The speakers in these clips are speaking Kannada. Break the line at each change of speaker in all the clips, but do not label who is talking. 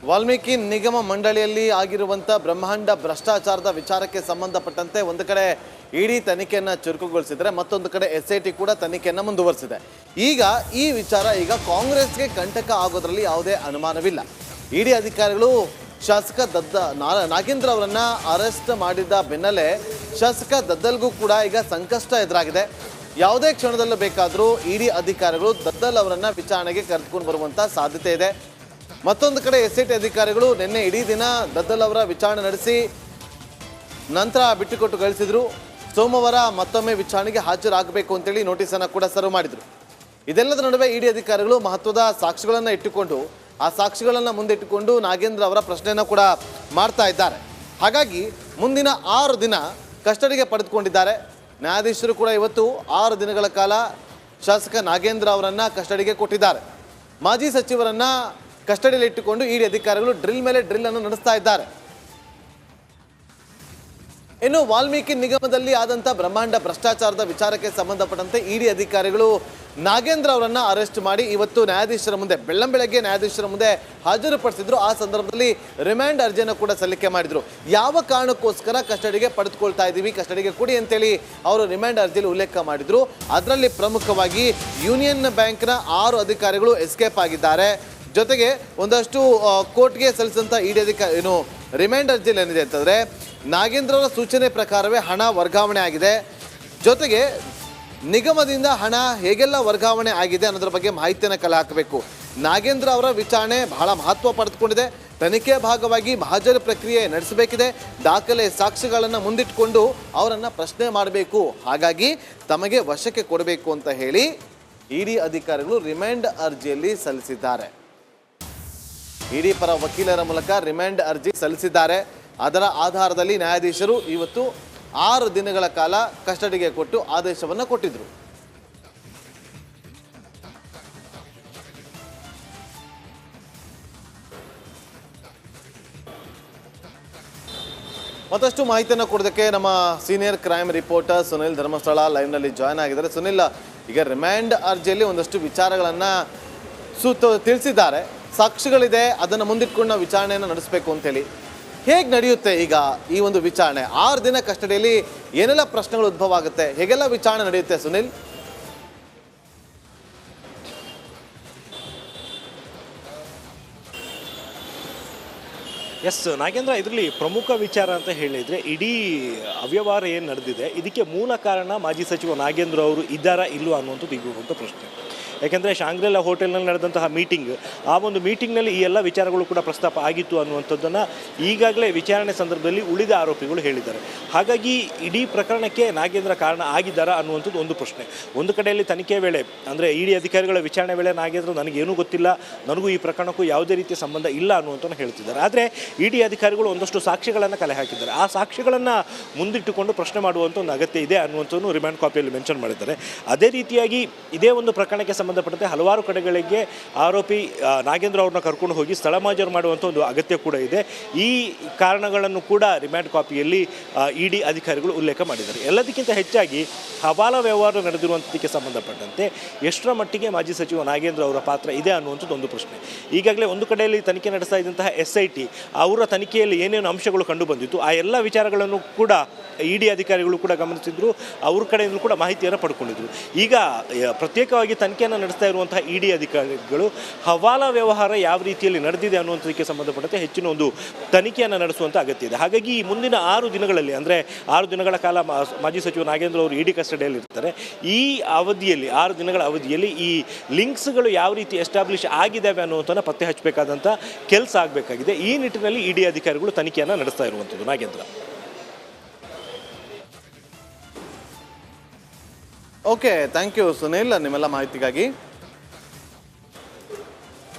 ವಾಲ್ಮೀಕಿ ನಿಗಮ ಮಂಡಳಿಯಲ್ಲಿ ಆಗಿರುವಂಥ ಬ್ರಹ್ಮಾಂಡ ಭ್ರಷ್ಟಾಚಾರದ ವಿಚಾರಕ್ಕೆ ಸಂಬಂಧಪಟ್ಟಂತೆ ಒಂದು ಕಡೆ ಇಡಿ ತನಿಖೆಯನ್ನು ಚುರುಕುಗೊಳಿಸಿದರೆ ಮತ್ತೊಂದು ಕಡೆ SIT ಕೂಡ ತನಿಖೆಯನ್ನು ಮುಂದುವರಿಸಿದೆ. ಈಗ ಈ ವಿಚಾರ ಈಗ ಕಾಂಗ್ರೆಸ್ಗೆ ಕಂಟಕ ಆಗೋದ್ರಲ್ಲಿ ಯಾವುದೇ ಅನುಮಾನವಿಲ್ಲ. ಇಡಿ ಅಧಿಕಾರಿಗಳು ಶಾಸಕ ನಾಗೇಂದ್ರ ಅವರನ್ನ ಅರೆಸ್ಟ್ ಮಾಡಿದ ಬೆನ್ನಲ್ಲೇ ಶಾಸಕ ದದ್ದಲ್ಗೂ ಕೂಡ ಈಗ ಸಂಕಷ್ಟ ಎದುರಾಗಿದೆ. ಯಾವುದೇ ಕ್ಷಣದಲ್ಲೂ ಬೇಕಾದರೂ ಇಡಿ ಅಧಿಕಾರಿಗಳು ದದ್ದಲ್ ಅವರನ್ನ ವಿಚಾರಣೆಗೆ ಕರೆದುಕೊಂಡು ಬರುವಂಥ ಸಾಧ್ಯತೆ ಇದೆ. ಮತ್ತೊಂದು ಕಡೆ SIT ಅಧಿಕಾರಿಗಳು ನಿನ್ನೆ ಇಡೀ ದಿನ ದದ್ದಲ್ ಅವರ ವಿಚಾರಣೆ ನಡೆಸಿ ನಂತರ ಬಿಟ್ಟುಕೊಟ್ಟು ಕಳಿಸಿದ್ರು. ಸೋಮವಾರ ಮತ್ತೊಮ್ಮೆ ವಿಚಾರಣೆಗೆ ಹಾಜರಾಗಬೇಕು ಅಂತೇಳಿ ನೋಟಿಸನ್ನು ಕೂಡ ಸರ್ವ್ ಮಾಡಿದರು. ಇದೆಲ್ಲದ ನಡುವೆ ಇಡಿ ಅಧಿಕಾರಿಗಳು ಮಹತ್ವದ ಸಾಕ್ಷಿಗಳನ್ನು ಇಟ್ಟುಕೊಂಡು ಆ ಸಾಕ್ಷಿಗಳನ್ನು ಮುಂದಿಟ್ಟುಕೊಂಡು ನಾಗೇಂದ್ರ ಅವರ ಪ್ರಶ್ನೆಯನ್ನು ಕೂಡ ಮಾಡ್ತಾ ಇದ್ದಾರೆ. ಹಾಗಾಗಿ ಮುಂದಿನ 6 ದಿನ ಕಸ್ಟಡಿಗೆ ಪಡೆದುಕೊಂಡಿದ್ದಾರೆ. ನ್ಯಾಯಾಧೀಶರು ಕೂಡ ಇವತ್ತು 6 ದಿನಗಳ ಕಾಲ ಶಾಸಕ ನಾಗೇಂದ್ರ ಅವರನ್ನು ಕಸ್ಟಡಿಗೆ ಕೊಟ್ಟಿದ್ದಾರೆ. ಮಾಜಿ ಸಚಿವರನ್ನ ಕಸ್ಟಡಿಯಲ್ಲಿ ಇಟ್ಟುಕೊಂಡು ಇಡಿ ಅಧಿಕಾರಿಗಳು ಡ್ರಿಲ್ ಮೇಲೆ ಡ್ರಿಲ್ ಅನ್ನು ನಡೆಸ್ತಾ ಇದ್ದಾರೆ. ಇನ್ನು ವಾಲ್ಮೀಕಿ ನಿಗಮದಲ್ಲಿ ಆದಂಥ ಬ್ರಹ್ಮಾಂಡ ಭ್ರಷ್ಟಾಚಾರದ ವಿಚಾರಕ್ಕೆ ಸಂಬಂಧಪಟ್ಟಂತೆ ಇಡಿ ಅಧಿಕಾರಿಗಳು ನಾಗೇಂದ್ರ ಅವರನ್ನ ಅರೆಸ್ಟ್ ಮಾಡಿ ಇವತ್ತು ನ್ಯಾಯಾಧೀಶರ ಮುಂದೆ ಬೆಳ್ಳಂಬೆಳಗ್ಗೆ ನ್ಯಾಯಾಧೀಶರ ಮುಂದೆ ಹಾಜರುಪಡಿಸಿದ್ರು. ಆ ಸಂದರ್ಭದಲ್ಲಿ ರಿಮ್ಯಾಂಡ್ ಅರ್ಜಿಯನ್ನು ಕೂಡ ಸಲ್ಲಿಕೆ ಮಾಡಿದ್ರು. ಯಾವ ಕಾರಣಕ್ಕೋಸ್ಕರ ಕಸ್ಟಡಿಗೆ ಪಡೆದುಕೊಳ್ತಾ ಇದ್ದೀವಿ, ಕಸ್ಟಡಿಗೆ ಕೊಡಿ ಅಂತೇಳಿ ಅವರು ರಿಮ್ಯಾಂಡ್ ಅರ್ಜಿಯಲ್ಲಿ ಉಲ್ಲೇಖ ಮಾಡಿದ್ರು. ಅದರಲ್ಲಿ ಪ್ರಮುಖವಾಗಿ ಯೂನಿಯನ್ ಬ್ಯಾಂಕ್ನ 6 ಅಧಿಕಾರಿಗಳು ಎಸ್ಕೇಪ್ ಆಗಿದ್ದಾರೆ. ಜೊತೆಗೆ ಒಂದಷ್ಟು ಕೋರ್ಟ್ಗೆ ಸಲ್ಲಿಸಿದಂಥ ಇಡಿ ಅಧಿಕಾರಿ ರಿಮ್ಯಾಂಡ್ ಅರ್ಜಿಯಲ್ಲಿ ಏನಿದೆ ಅಂತಂದರೆ ನಾಗೇಂದ್ರ ಅವರ ಸೂಚನೆ ಪ್ರಕಾರವೇ ಹಣ ವರ್ಗಾವಣೆ ಆಗಿದೆ. ಜೊತೆಗೆ ನಿಗಮದಿಂದ ಹಣ ಹೇಗೆಲ್ಲ ವರ್ಗಾವಣೆ ಆಗಿದೆ ಅನ್ನೋದ್ರ ಬಗ್ಗೆ ಮಾಹಿತಿಯನ್ನು ಕಲೆ ಹಾಕಬೇಕು. ನಾಗೇಂದ್ರ ಅವರ ವಿಚಾರಣೆ ಬಹಳ ಮಹತ್ವ ಪಡೆದುಕೊಂಡಿದೆ. ತನಿಖೆ ಭಾಗವಾಗಿ ಮಹಾಜರು ಪ್ರಕ್ರಿಯೆ ನಡೆಸಬೇಕಿದೆ. ದಾಖಲೆ ಸಾಕ್ಷಿಗಳನ್ನು ಮುಂದಿಟ್ಟುಕೊಂಡು ಅವರನ್ನು ಪ್ರಶ್ನೆ ಮಾಡಬೇಕು. ಹಾಗಾಗಿ ತಮಗೆ ವಶಕ್ಕೆ ಕೊಡಬೇಕು ಅಂತ ಹೇಳಿ ಇಡಿ ಅಧಿಕಾರಿಗಳು ರಿಮ್ಯಾಂಡ್ ಅರ್ಜಿಯಲ್ಲಿ ಸಲ್ಲಿಸಿದ್ದಾರೆ. ಇಡಿ ಪರ ವಕೀಲರ ಮೂಲಕ ರಿಮ್ಯಾಂಡ್ ಅರ್ಜಿ ಸಲ್ಲಿಸಿದ್ದಾರೆ. ಅದರ ಆಧಾರದಲ್ಲಿ ನ್ಯಾಯಾಧೀಶರು ಇವತ್ತು 6 ದಿನಗಳ ಕಾಲ ಕಸ್ಟಡಿಗೆ ಕೊಟ್ಟು ಆದೇಶವನ್ನು ಕೊಟ್ಟಿದ್ರು. ಮತ್ತಷ್ಟು ಮಾಹಿತಿಯನ್ನು ಕೊಡೋದಕ್ಕೆ ನಮ್ಮ senior crime reporter Sunil Dharmasthala ಲೈವ್ನಲ್ಲಿ ಜಾಯ್ನ್ ಆಗಿದ್ದಾರೆ. ಸುನಿಲ್, ಈಗ ರಿಮ್ಯಾಂಡ್ ಅರ್ಜಿಯಲ್ಲಿ ಒಂದಷ್ಟು ವಿಚಾರಗಳನ್ನು ತಿಳಿಸಿದ್ದಾರೆ. ಸಾಕ್ಷಿಗಳಿದೆ, ಅದನ್ನು ಮುಂದಿಟ್ಕೊಂಡು ನಾವು ವಿಚಾರಣೆಯನ್ನು ನಡೆಸಬೇಕು ಅಂತೇಳಿ. ಹೇಗೆ ನಡೆಯುತ್ತೆ ಈಗ ಈ ಒಂದು ವಿಚಾರಣೆ? 6 ದಿನ ಕಸ್ಟಡಿಯಲ್ಲಿ ಏನೆಲ್ಲ ಪ್ರಶ್ನೆಗಳು ಉದ್ಭವ ಆಗುತ್ತೆ, ಹೇಗೆಲ್ಲ ವಿಚಾರಣೆ ನಡೆಯುತ್ತೆ ಸುನಿಲ್?
ಎಸ್ ನಾಗೇಂದ್ರ, ಇದರಲ್ಲಿ ಪ್ರಮುಖ ವಿಚಾರ ಅಂತ ಹೇಳಿದರೆ ಇಡೀ ಅವ್ಯವಹಾರ ಏನು ನಡೆದಿದೆ ಇದಕ್ಕೆ ಮೂಲ ಕಾರಣ ಮಾಜಿ ಸಚಿವ ನಾಗೇಂದ್ರ ಅವರು ಇದ್ದಾರಾ ಇಲ್ಲವಾ ಅನ್ನುವಂಥದ್ದು ಇರುವಂಥ ಪ್ರಶ್ನೆ. ಯಾಕೆಂದರೆ ಶಾಂಗ್ರಿಲಾ ಹೋಟೆಲ್ನಲ್ಲಿ ನಡೆದಂತಹ ಮೀಟಿಂಗ್, ಆ ಒಂದು ಮೀಟಿಂಗ್ನಲ್ಲಿ ಈ ಎಲ್ಲ ವಿಚಾರಗಳು ಕೂಡ ಪ್ರಸ್ತಾಪ ಆಗಿತ್ತು ಅನ್ನುವಂಥದ್ದನ್ನು ಈಗಾಗಲೇ ವಿಚಾರಣೆ ಸಂದರ್ಭದಲ್ಲಿ ಉಳಿದ ಆರೋಪಿಗಳು ಹೇಳಿದ್ದಾರೆ. ಹಾಗಾಗಿ ಇಡೀ ಪ್ರಕರಣಕ್ಕೆ ನಾಗೇಂದ್ರ ಕಾರಣ ಆಗಿದ್ದಾರಾ ಅನ್ನುವಂಥದ್ದು ಒಂದು ಪ್ರಶ್ನೆ. ಒಂದು ಕಡೆಯಲ್ಲಿ ತನಿಖೆ ವೇಳೆ ಅಂದರೆ ಇಡಿ ಅಧಿಕಾರಿಗಳ ವಿಚಾರಣೆ ವೇಳೆ ನಾಗೇಂದ್ರ ನನಗೇನೂ ಗೊತ್ತಿಲ್ಲ, ನನಗೂ ಈ ಪ್ರಕರಣಕ್ಕೂ ಯಾವುದೇ ರೀತಿಯ ಸಂಬಂಧ ಇಲ್ಲ ಅನ್ನುವಂಥದ್ದು ಹೇಳ್ತಿದ್ದಾರೆ. ಆದರೆ ಇಡಿ ಅಧಿಕಾರಿಗಳು ಒಂದಷ್ಟು ಸಾಕ್ಷಿಗಳನ್ನು ಕಲೆ ಹಾಕಿದ್ದಾರೆ. ಆ ಸಾಕ್ಷಿಗಳನ್ನು ಮುಂದಿಟ್ಟುಕೊಂಡು ಪ್ರಶ್ನೆ ಮಾಡುವಂಥ ಒಂದು ಅಗತ್ಯ ಇದೆ ಅನ್ನುವಂಥದ್ದು ರಿಮ್ಯಾಂಡ್ ಕಾಪಿಯಲ್ಲಿ ಮೆನ್ಷನ್ ಮಾಡಿದ್ದಾರೆ. ಅದೇ ರೀತಿಯಾಗಿ ಇದೇ ಒಂದು ಪ್ರಕರಣಕ್ಕೆ ಸಂಬಂಧಪಟ್ಟಂತೆ ಹಲವಾರು ಕಡೆಗಳಿಗೆ ಆರೋಪಿ ನಾಗೇಂದ್ರ ಅವ್ರನ್ನ ಕರ್ಕೊಂಡು ಹೋಗಿ ಸ್ಥಳ ಮಾಜರು ಮಾಡುವಂಥ ಒಂದು ಅಗತ್ಯ ಕೂಡ ಇದೆ. ಈ ಕಾರಣಗಳನ್ನು ಕೂಡ ರಿಮ್ಯಾಂಡ್ ಕಾಪಿಯಲ್ಲಿ ಇಡಿ ಅಧಿಕಾರಿಗಳು ಉಲ್ಲೇಖ ಮಾಡಿದ್ದಾರೆ. ಎಲ್ಲದಕ್ಕಿಂತ ಹೆಚ್ಚಾಗಿ ಹವಾಲಾ ವ್ಯವಹಾರ ನಡೆದಿರುವಂಥದ್ದಕ್ಕೆ ಸಂಬಂಧಪಟ್ಟಂತೆ ಎಷ್ಟರ ಮಟ್ಟಿಗೆ ಮಾಜಿ ಸಚಿವ ನಾಗೇಂದ್ರ ಅವರ ಪಾತ್ರ ಇದೆ ಅನ್ನುವಂಥದ್ದು ಒಂದು ಪ್ರಶ್ನೆ. ಈಗಾಗಲೇ ಒಂದು ಕಡೆಯಲ್ಲಿ ತನಿಖೆ ನಡೆಸ್ತಾ ಇದ್ದಂತಹ SIT ಅವರ ತನಿಖೆಯಲ್ಲಿ ಏನೇನು ಅಂಶಗಳು ಕಂಡು ಬಂದಿತ್ತು ಆ ಎಲ್ಲ ವಿಚಾರಗಳನ್ನು ಕೂಡ ಇಡಿ ಅಧಿಕಾರಿಗಳು ಕೂಡ ಗಮನಿಸಿದ್ರು, ಅವ್ರ ಕಡೆಯಿಂದ ಕೂಡ ಮಾಹಿತಿಯನ್ನು ಪಡ್ಕೊಂಡಿದ್ರು. ಈಗ ಪ್ರತ್ಯೇಕವಾಗಿ ತನಿಖೆಯನ್ನು ನಡೆಸ್ತಾ ಇರುವಂತಹ ಇಡಿ ಅಧಿಕಾರಿಗಳು ಹವಾಲಾ ವ್ಯವಹಾರ ಯಾವ ರೀತಿಯಲ್ಲಿ ನಡೆದಿದೆ ಅನ್ನುವಂಥದ್ದಕ್ಕೆ ಸಂಬಂಧಪಟ್ಟಂತೆ ಹೆಚ್ಚಿನ ಒಂದು ತನಿಖೆಯನ್ನು ನಡೆಸುವಂಥ ಅಗತ್ಯ ಇದೆ. ಹಾಗಾಗಿ ಈ ಮುಂದಿನ 6 ದಿನಗಳಲ್ಲಿ ಅಂದರೆ 6 ದಿನಗಳ ಕಾಲ ಮಾಜಿ ಸಚಿವ ನಾಗೇಂದ್ರ ಅವರು ಇಡಿ ಕಸ್ಟಡಿಯಲ್ಲಿ ಇರ್ತಾರೆ. ಈ ಅವಧಿಯಲ್ಲಿ 6 ದಿನಗಳ ಅವಧಿಯಲ್ಲಿ ಈ ಲಿಂಕ್ಸ್ಗಳು ಯಾವ ರೀತಿ ಎಸ್ಟಾಬ್ಲಿಷ್ ಆಗಿದ್ದಾವೆ ಅನ್ನುವಂಥದ್ದನ್ನು ಪತ್ತೆ ಹಚ್ಚಬೇಕಾದಂಥ ಕೆಲಸ ಆಗಬೇಕಾಗಿದೆ. ಈ ನಿಟ್ಟಿನಲ್ಲಿ ಇಡಿ ಅಧಿಕಾರಿಗಳು ತನಿಖೆಯನ್ನು ನಡೆಸ್ತಾ ಇರುವಂಥದ್ದು. Nagendra.
Okay, thank you Sunil ನಿಮ್ಮೆಲ್ಲ ಮಾಹಿತಿಗಾಗಿ.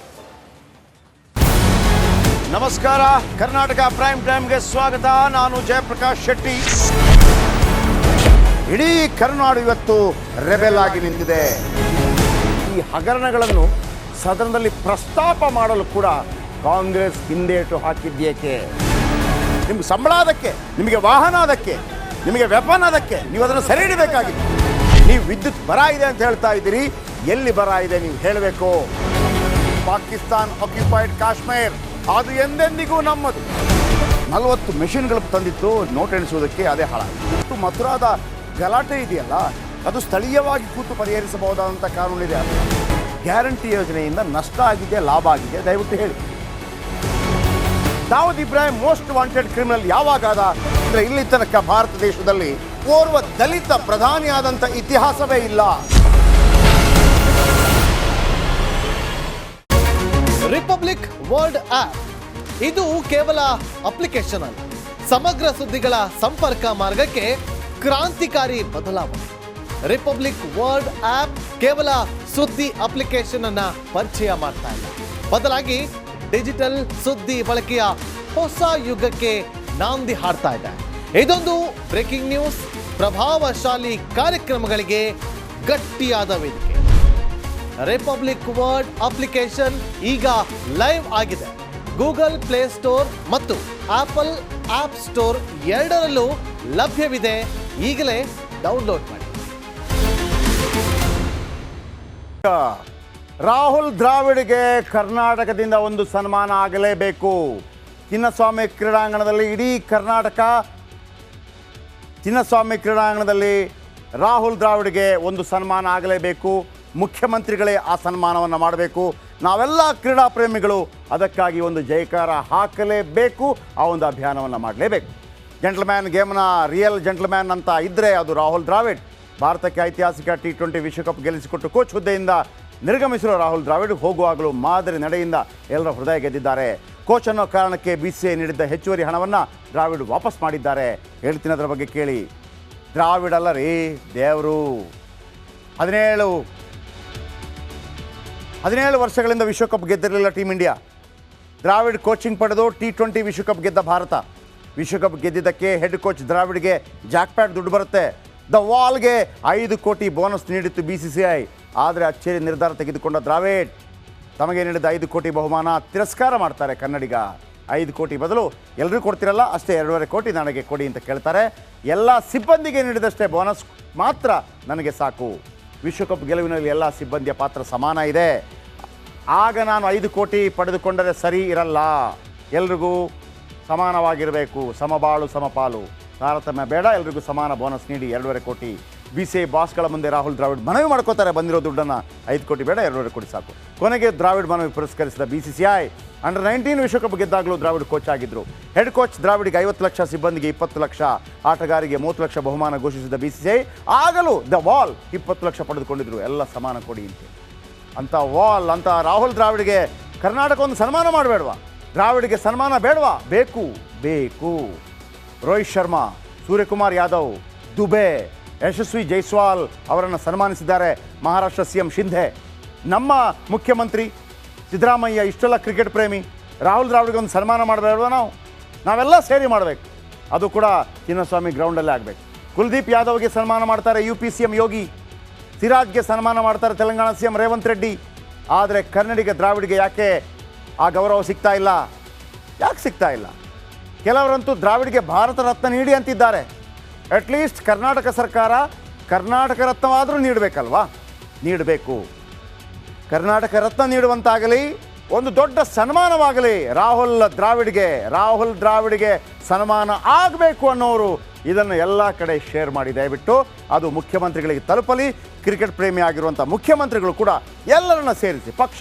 ನಮಸ್ಕಾರ, ಕರ್ನಾಟಕ ಪ್ರೈಮ್ ಟೈಮ್ಗೆ ಸ್ವಾಗತ. ನಾನು ಜಯಪ್ರಕಾಶ್ ಶೆಟ್ಟಿ. ಇಡೀ ಕರ್ನಾಡು ಇವತ್ತು ರೆಬೆಲ್ ಆಗಿ ನಿಂತಿದೆ. ಈ ಹಗರಣಗಳನ್ನು ಸದನದಲ್ಲಿ ಪ್ರಸ್ತಾಪ ಮಾಡಲು ಕೂಡ ಕಾಂಗ್ರೆಸ್ ಹಿಂದೇಟು ಹಾಕಿದ್ದೇಕೆ? ನಿಮ್ಗೆ ಸಂಬಳ ಅದಕ್ಕೆ, ನಿಮಗೆ ವಾಹನ ಅದಕ್ಕೆ, ನಿಮಗೆ ವೆಪನ್ ಅದಕ್ಕೆ, ನೀವು ಅದನ್ನು ಸೆರೆ ಹಿಡಿಬೇಕಾಗಿತ್ತು. ನೀವು ವಿದ್ಯುತ್ ಬರ ಇದೆ ಅಂತ ಹೇಳ್ತಾ ಇದ್ದೀರಿ, ಎಲ್ಲಿ ಬರ ಇದೆ ನೀವು ಹೇಳಬೇಕು. ಪಾಕಿಸ್ತಾನ್ ಆಕ್ಯುಪೈಡ್ ಕಾಶ್ಮೀರ್ ಅದು ಎಂದೆಂದಿಗೂ ನಮ್ಮದು. 40 ಮೆಷಿನ್ಗಳು ತಂದಿತ್ತು ನೋಟ್ ಎಣಿಸುವುದಕ್ಕೆ, ಅದೇ ಹಾಳಾಯಿತು. ಮಥುರಾದ ಗಲಾಟೆ ಇದೆಯಲ್ಲ, ಅದು ಸ್ಥಳೀಯವಾಗಿ ಕೂತು ಪರಿಹರಿಸಬಹುದಾದಂಥ ಕಾನೂನಿದೆ. ಗ್ಯಾರಂಟಿ ಯೋಜನೆಯಿಂದ ನಷ್ಟ ಆಗಿದೆ, ಲಾಭ ಆಗಿದೆ, ದಯವಿಟ್ಟು ಹೇಳಿ. Dawood Ibrahim most wanted criminal ಯಾವಾಗಾದ ಅಂದರೆ ಇಲ್ಲಿ ತನಕ ಭಾರತ ದೇಶದಲ್ಲಿ ಓರ್ವ ದಲಿತ ಪ್ರಧಾನಿಯಾದಂಥ ಇತಿಹಾಸವೇ ಇಲ್ಲ.
ರಿಪಬ್ಲಿಕ್ ವರ್ಲ್ಡ್ ಆಪ್ ಇದು ಕೇವಲ ಅಪ್ಲಿಕೇಶನ್ ಅಲ್ಲ, ಸಮಗ್ರ ಸುದ್ದಿಗಳ ಸಂಪರ್ಕ ಮಾರ್ಗಕ್ಕೆ ಕ್ರಾಂತಿಕಾರಿ ಬದಲಾವಣೆ. ರಿಪಬ್ಲಿಕ್ ವರ್ಲ್ಡ್ ಆಪ್ ಕೇವಲ ಸುದ್ದಿ ಅಪ್ಲಿಕೇಶನ್ ಅನ್ನ ಪರಿಚಯ ಮಾಡ್ತಾ ಇಲ್ಲ, ಬದಲಾಗಿ ಡಿಜಿಟಲ್ ಸುದ್ದಿ ಬಳಕೆಯ ಹೊಸ ಯುಗಕ್ಕೆ ನಾಂದಿ ಹಾಡ್ತಾ ಇದೆ. ಇದೊಂದು ಬ್ರೇಕಿಂಗ್ ನ್ಯೂಸ್, ಪ್ರಭಾವಶಾಲಿ ಕಾರ್ಯಕ್ರಮಗಳಿಗೆ ಗಟ್ಟಿಯಾದ ವೇದಿಕೆ. ರಿಪಬ್ಲಿಕ್ ವರ್ಲ್ಡ್ ಅಪ್ಲಿಕೇಶನ್ ಈಗ ಲೈವ್ ಆಗಿದೆ. ಗೂಗಲ್ ಪ್ಲೇಸ್ಟೋರ್ ಮತ್ತು ಆಪಲ್ ಆಪ್ ಸ್ಟೋರ್ ಎರಡರಲ್ಲೂ ಲಭ್ಯವಿದೆ. ಈಗಲೇ ಡೌನ್ಲೋಡ್ ಮಾಡಿ.
ರಾಹುಲ್ ದ್ರಾವಿಡ್ಗೆ ಕರ್ನಾಟಕದಿಂದ ಒಂದು ಸನ್ಮಾನ ಆಗಲೇಬೇಕು. ಚಿನ್ನಸ್ವಾಮಿ ಕ್ರೀಡಾಂಗಣದಲ್ಲಿ ಇಡೀ ಕರ್ನಾಟಕ ಚಿನ್ನಸ್ವಾಮಿ ಕ್ರೀಡಾಂಗಣದಲ್ಲಿ ರಾಹುಲ್ ದ್ರಾವಿಡ್ಗೆ ಒಂದು ಸನ್ಮಾನ ಆಗಲೇಬೇಕು. ಮುಖ್ಯಮಂತ್ರಿಗಳೇ ಆ ಸನ್ಮಾನವನ್ನು ಮಾಡಬೇಕು. ನಾವೆಲ್ಲ ಕ್ರೀಡಾ ಪ್ರೇಮಿಗಳು ಅದಕ್ಕಾಗಿ ಒಂದು ಜಯಕಾರ ಹಾಕಲೇಬೇಕು. ಆ ಒಂದು ಅಭಿಯಾನವನ್ನು ಮಾಡಲೇಬೇಕು. ಜೆಂಟ್ಲ್ಮ್ಯಾನ್ ಗೇಮ್ನ ರಿಯಲ್ ಜೆಂಟ್ಲ್ಮ್ಯಾನ್ ಅಂತ ಇದ್ದರೆ ಅದು ರಾಹುಲ್ ದ್ರಾವಿಡ್. ಭಾರತಕ್ಕೆ ಐತಿಹಾಸಿಕ T20 ವಿಶ್ವಕಪ್ ಗೆಲ್ಲಿಸಿಕೊಟ್ಟು ಕೋಚ್ ಹುದ್ದೆಯಿಂದ ನಿರ್ಗಮಿಸಿರುವ ರಾಹುಲ್ ದ್ರಾವಿಡ್ ಹೋಗುವಾಗಲೂ ಮಾದರಿ ನಡೆಯಿಂದ ಎಲ್ಲರ ಹೃದಯ ಗೆದ್ದಿದ್ದಾರೆ. ಕೋಚ್ ಅನ್ನೋ ಕಾರಣಕ್ಕೆ BCCI ನೀಡಿದ್ದ ಹೆಚ್ಚುವರಿ ಹಣವನ್ನು ದ್ರಾವಿಡ್ ವಾಪಸ್ ಮಾಡಿದ್ದಾರೆ. ಹೇಳ್ತೀನಿ ಅದರ ಬಗ್ಗೆ ಕೇಳಿ. ದ್ರಾವಿಡ್ ಅಲ್ಲ ರೀ, ದೇವರು. 17 ವರ್ಷಗಳಿಂದ ವಿಶ್ವಕಪ್ ಗೆದ್ದಿರಲಿಲ್ಲ ಟೀಮ್ ಇಂಡಿಯಾ. ದ್ರಾವಿಡ್ ಕೋಚಿಂಗ್ ಪಡೆದು T20 ವಿಶ್ವಕಪ್ ಗೆದ್ದ ಭಾರತ. ವಿಶ್ವಕಪ್ ಗೆದ್ದಿದ್ದಕ್ಕೆ ಹೆಡ್ ಕೋಚ್ ದ್ರಾವಿಡ್ಗೆ ಜಾಕ್ಪ್ಯಾಟ್ ದುಡ್ಡು ಬರುತ್ತೆ. ದ ವಾಲ್ಗೆ 5 ಕೋಟಿ ಬೋನಸ್ ನೀಡಿತ್ತು BCCI. ಆದರೆ ಅಚ್ಚೇರಿ ನಿರ್ಧಾರ ತೆಗೆದುಕೊಂಡ ದ್ರಾವಿಡ್ ತಮಗೆ ನೀಡಿದ 5 ಕೋಟಿ ಬಹುಮಾನ ತಿರಸ್ಕಾರ ಮಾಡ್ತಾರೆ. ಕನ್ನಡಿಗ 5 ಕೋಟಿ ಬದಲು ಎಲ್ಲರೂ ಕೊಡ್ತಿರಲ್ಲ, ಅಷ್ಟೇ 2.5 ಕೋಟಿ ನನಗೆ ಕೊಡಿ ಅಂತ ಕೇಳ್ತಾರೆ. ಎಲ್ಲ ಸಿಬ್ಬಂದಿಗೆ ನೀಡಿದಷ್ಟೇ ಬೋನಸ್ ಮಾತ್ರ ನನಗೆ ಸಾಕು. ವಿಶ್ವಕಪ್ ಗೆಲುವಿನಲ್ಲಿ ಎಲ್ಲ ಸಿಬ್ಬಂದಿಯ ಪಾತ್ರ ಸಮಾನ ಇದೆ. ಆಗ ನಾನು 5 ಕೋಟಿ ಪಡೆದುಕೊಂಡರೆ ಸರಿ ಇರಲ್ಲ. ಎಲ್ರಿಗೂ ಸಮಾನವಾಗಿರಬೇಕು. ಸಮಬಾಳು ಸಮಪಾಲು, ತಾರತಮ್ಯ ಬೇಡ. ಎಲ್ರಿಗೂ ಸಮಾನ ಬೋನಸ್ ನೀಡಿ 2.5 ಕೋಟಿ. BCCI ಬಾಸ್ಗಳ ಮುಂದೆ ರಾಹುಲ್ ದ್ರಾವಿಡ್ ಮನವಿ ಮಾಡ್ಕೋತಾರೆ. ಬಂದಿರೋ ದುಡ್ಡನ್ನು 5 ಕೋಟಿ ಬೇಡ, 2.5 ಕೋಟಿ ಸಾಕು. ಕೊನೆಗೆ ದ್ರಾವಿಡ್ ಮನವಿ ಪುರಸ್ಕರಿಸಿದ BCCI. ಅಂಡರ್ 19 ವಿಶ್ವಕಪ್ ಗೆದ್ದಾಗಲೂ ದ್ರಾವಿಡ್ ಕೋಚ್ ಆಗಿದ್ದರು. ಹೆಡ್ ಕೋಚ್ ದ್ರಾವಿಡ್ಗೆ 50 ಲಕ್ಷ, ಸಿಬ್ಬಂದಿಗೆ 20 ಲಕ್ಷ, ಆಟಗಾರಿಗೆ 30 ಲಕ್ಷ ಬಹುಮಾನ ಘೋಷಿಸಿದ BCCI. ಆಗಲೂ ದ ವಾಲ್ 20 ಲಕ್ಷ ಪಡೆದುಕೊಂಡಿದ್ರು. ಎಲ್ಲ ಸಮಾನ ಕೊಡಿ ಅಂತ ವಾಲ್ ಅಂತ ರಾಹುಲ್ ದ್ರಾವಿಡ್ಗೆ ಕರ್ನಾಟಕ ಒಂದು ಸನ್ಮಾನ ಮಾಡಬೇಡವಾ? ದ್ರಾವಿಡ್ಗೆ ಸನ್ಮಾನ ಬೇಡವಾ? ಬೇಕು ಬೇಕು. ರೋಹಿತ್ ಶರ್ಮಾ, ಸೂರ್ಯಕುಮಾರ್ ಯಾದವ್, ದುಬೆ, ಯಶಸ್ವಿ ಜೈಸ್ವಾಲ್ ಅವರನ್ನು ಸನ್ಮಾನಿಸಿದ್ದಾರೆ ಮಹಾರಾಷ್ಟ್ರ CM ಶಿಂಧೆ. ನಮ್ಮ ಮುಖ್ಯಮಂತ್ರಿ ಸಿದ್ದರಾಮಯ್ಯ ಇಷ್ಟೆಲ್ಲ ಕ್ರಿಕೆಟ್ ಪ್ರೇಮಿ. ರಾಹುಲ್ ದ್ರಾವಿಡ್ಗೆ ಒಂದು ಸನ್ಮಾನ ಮಾಡಬೇಡವಾ? ನಾವೆಲ್ಲ ಸೇರಿ ಮಾಡಬೇಕು. ಅದು ಕೂಡ ಚಿನ್ನಸ್ವಾಮಿ ಗ್ರೌಂಡಲ್ಲೇ ಆಗಬೇಕು. ಕುಲ್ದೀಪ್ ಯಾದವ್ಗೆ ಸನ್ಮಾನ ಮಾಡ್ತಾರೆ UP CM ಯೋಗಿ. ಸಿರಾಜ್ಗೆ ಸನ್ಮಾನ ಮಾಡ್ತಾರೆ ತೆಲಂಗಾಣ CM ರೇವಂತ್ ರೆಡ್ಡಿ. ಆದರೆ ಕನ್ನಡಿಗ ದ್ರಾವಿಡ್ಗೆ ಯಾಕೆ ಆ ಗೌರವ ಸಿಗ್ತಾ ಇಲ್ಲ? ಯಾಕೆ ಸಿಗ್ತಾ ಇಲ್ಲ? ಕೆಲವರಂತೂ ದ್ರಾವಿಡ್ಗೆ ಭಾರತ ರತ್ನ ನೀಡಿ ಅಂತಿದ್ದಾರೆ. ಅಟ್ಲೀಸ್ಟ್ ಕರ್ನಾಟಕ ಸರ್ಕಾರ ಕರ್ನಾಟಕ ರತ್ನವಾದರೂ ನೀಡಬೇಕಲ್ವಾ? ನೀಡಬೇಕು. ಕರ್ನಾಟಕ ರತ್ನ ನೀಡುವಂತಾಗಲಿ, ಒಂದು ದೊಡ್ಡ ಸನ್ಮಾನವಾಗಲಿ ರಾಹುಲ್ ದ್ರಾವಿಡ್ಗೆ ಸನ್ಮಾನ ಆಗಬೇಕು ಅನ್ನೋರು ಇದನ್ನು ಎಲ್ಲ ಕಡೆ ಶೇರ್ ಮಾಡಿ ದಯವಿಟ್ಟು ಅದು ಮುಖ್ಯಮಂತ್ರಿಗಳಿಗೆ ತಲುಪಲಿ. ಕ್ರಿಕೆಟ್ ಪ್ರೇಮಿ ಆಗಿರುವಂಥ ಮುಖ್ಯಮಂತ್ರಿಗಳು ಕೂಡ ಎಲ್ಲರನ್ನ ಸೇರಿಸಿ ಪಕ್ಷ